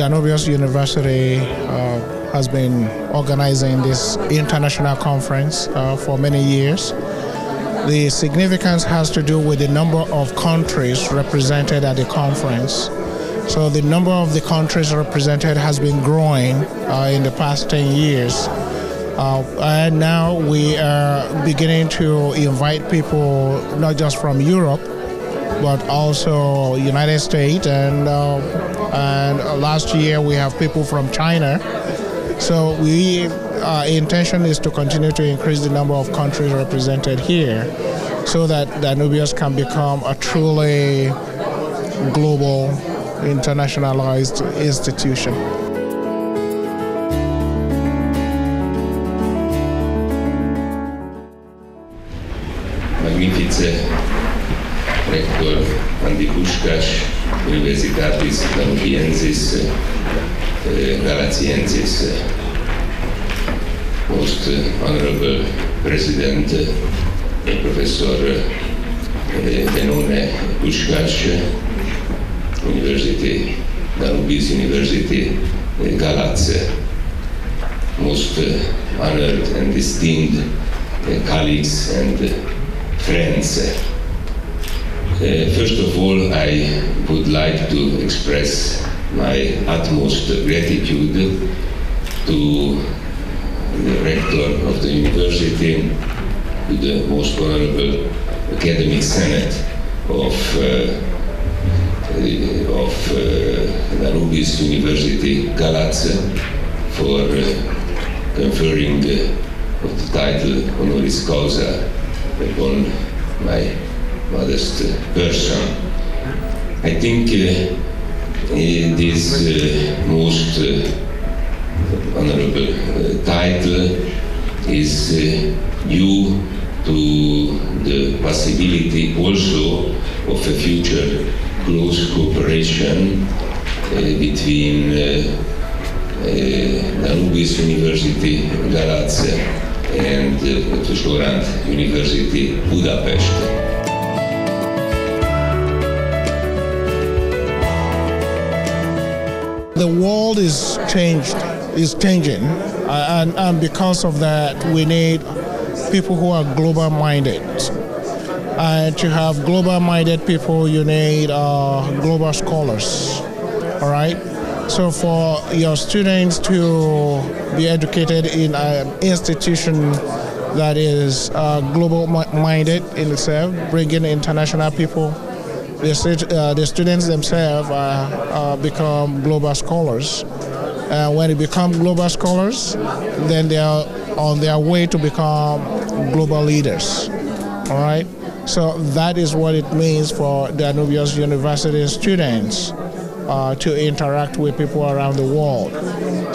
Danubius University has been organizing this international conference for many years. The significance has to do with the number of countries represented at the conference. So the number of the countries represented has been growing in the past 10 years. And now we are beginning to invite people not just from Europe, but also United States, and last year we have people from China. So our intention is to continue to increase the number of countries represented here so that Danubius can become a truly global, internationalized institution. Magnifice Rector Andi Puskás, Universitatis Danubiensis, Galatiensis, Most Honorable President, Professor Puskás, University, Danubius University, Galati, most honored and esteemed colleagues and friends. First of all, I would like to express my utmost gratitude to the rector of the university, to the most honorable academic senate of Danubius University, Galati, for conferring the title honoris causa upon my modest person. I think this most honorable title is due to the possibility also of a future close cooperation between Danubius University, Galati, and Sorant University, Budapest. The world is changing, and because of that, we need people who are global-minded. And to have global-minded people, you need global scholars, all right? So for your students to be educated in an institution that is global-minded in itself, bringing international people, the students themselves become global scholars. When they become global scholars, then they are on their way to become global leaders, all right? So that is what it means for Danubius University students to interact with people around the world.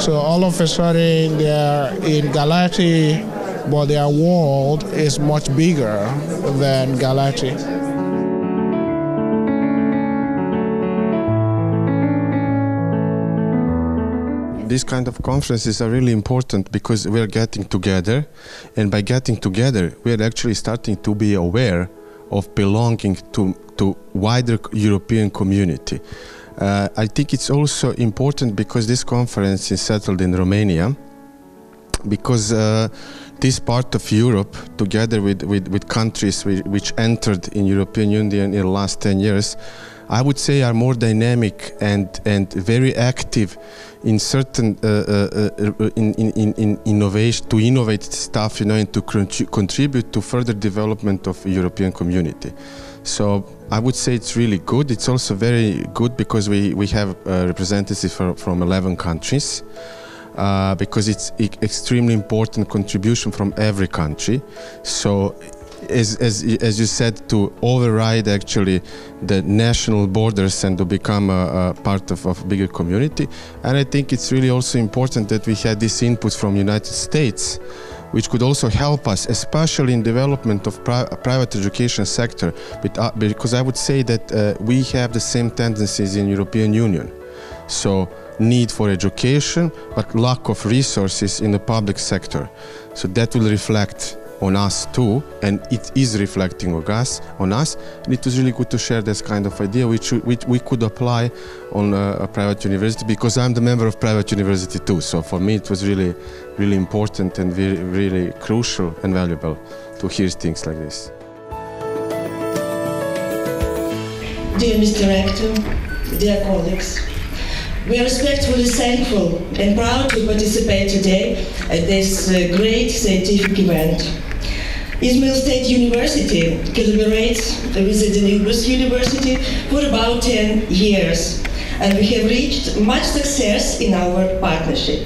So all of a sudden they're in Galati, but their world is much bigger than Galati. These kind of conferences are really important because we're getting together, and by getting together, we're actually starting to be aware of belonging to wider European community. I think it's also important because this conference is settled in Romania, because this part of Europe, together with countries which entered in European Union in the last 10 years, I would say are more dynamic and very active in certain in innovation, to innovate stuff, and to contribute to further development of European community. So I would say it's really good. It's also very good because we have representatives from 11 countries. Because it's extremely important contribution from every country. So as you said, to override actually the national borders and to become a part of a bigger community. And I think it's really also important that we had this input from United States, which could also help us, especially in development of private education sector, because I would say that we have the same tendencies in European Union. So need for education, but lack of resources in the public sector. So that will reflect on us too, and it is reflecting on us. And it was really good to share this kind of idea which we could apply on a private university, because I'm the member of private university too. So for me it was really, really important and really crucial and valuable to hear things like this. Dear Mr. Rector, dear colleagues, we are respectfully thankful and proud to participate today at this great scientific event. Izmail State University collaborates with the Danubius University for about 10 years, and we have reached much success in our partnership.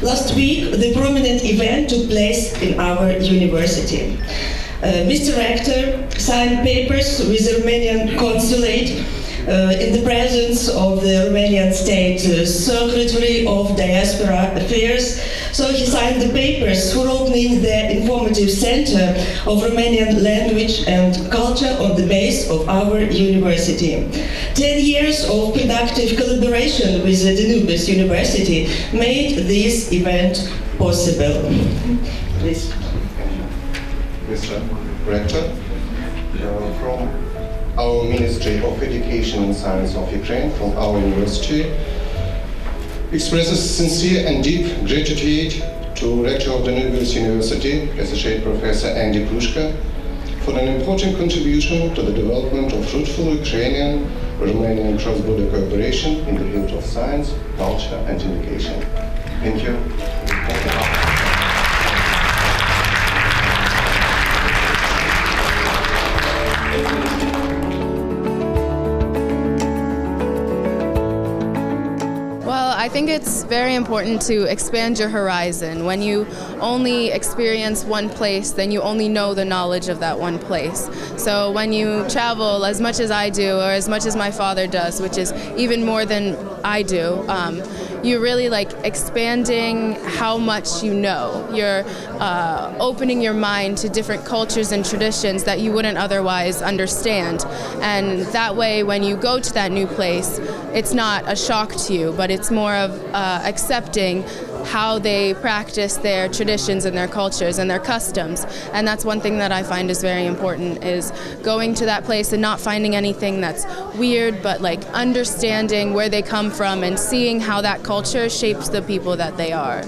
Last week, the prominent event took place in our university. Mr. Rector signed papers with the Romanian consulate in the presence of the Romanian State Secretary of Diaspora Affairs. So he signed the papers for opening the informative center of Romanian language and culture on the base of our university. 10 years of productive collaboration with the Danubius University made this event possible. Please. Mr. Rector, from our Ministry of Education and Science of Ukraine, from our university, expresses sincere and deep gratitude to Rector of Danubius University, Associate Professor Andy Pushka, for an important contribution to the development of fruitful Ukrainian-Romanian cross-border cooperation in the field of science, culture and education. Thank you. I think it's very important to expand your horizon. When you only experience one place, then you only know the knowledge of that one place. So when you travel as much as I do, or as much as my father does, which is even more than I do, you're really like expanding how much you know. You're opening your mind to different cultures and traditions that you wouldn't otherwise understand. And that way, when you go to that new place, it's not a shock to you, but it's more of accepting how they practice their traditions and their cultures and their customs. And that's one thing that I find is very important, is going to that place and not finding anything that's weird, but like understanding where they come from and seeing how that culture shapes the people that they are.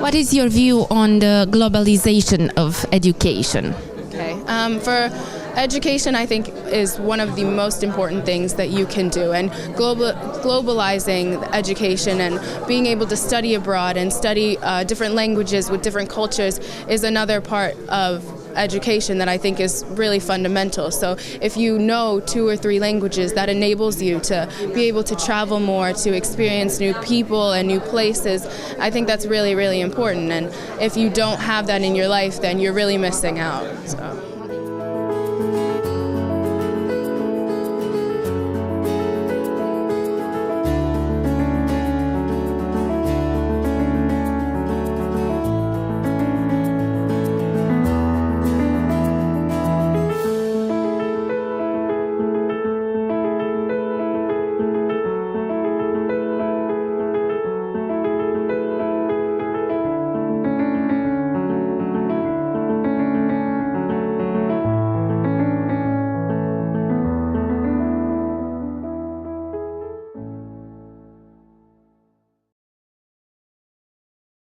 What is your view on the globalization of education? Okay. For education, I think, is one of the most important things that you can do, and globalizing education and being able to study abroad and study different languages with different cultures is another part of education that I think is really fundamental. So if you know 2 or 3 languages, that enables you to be able to travel more, to experience new people and new places. I think that's really, really important, and if you don't have that in your life, then you're really missing out. So.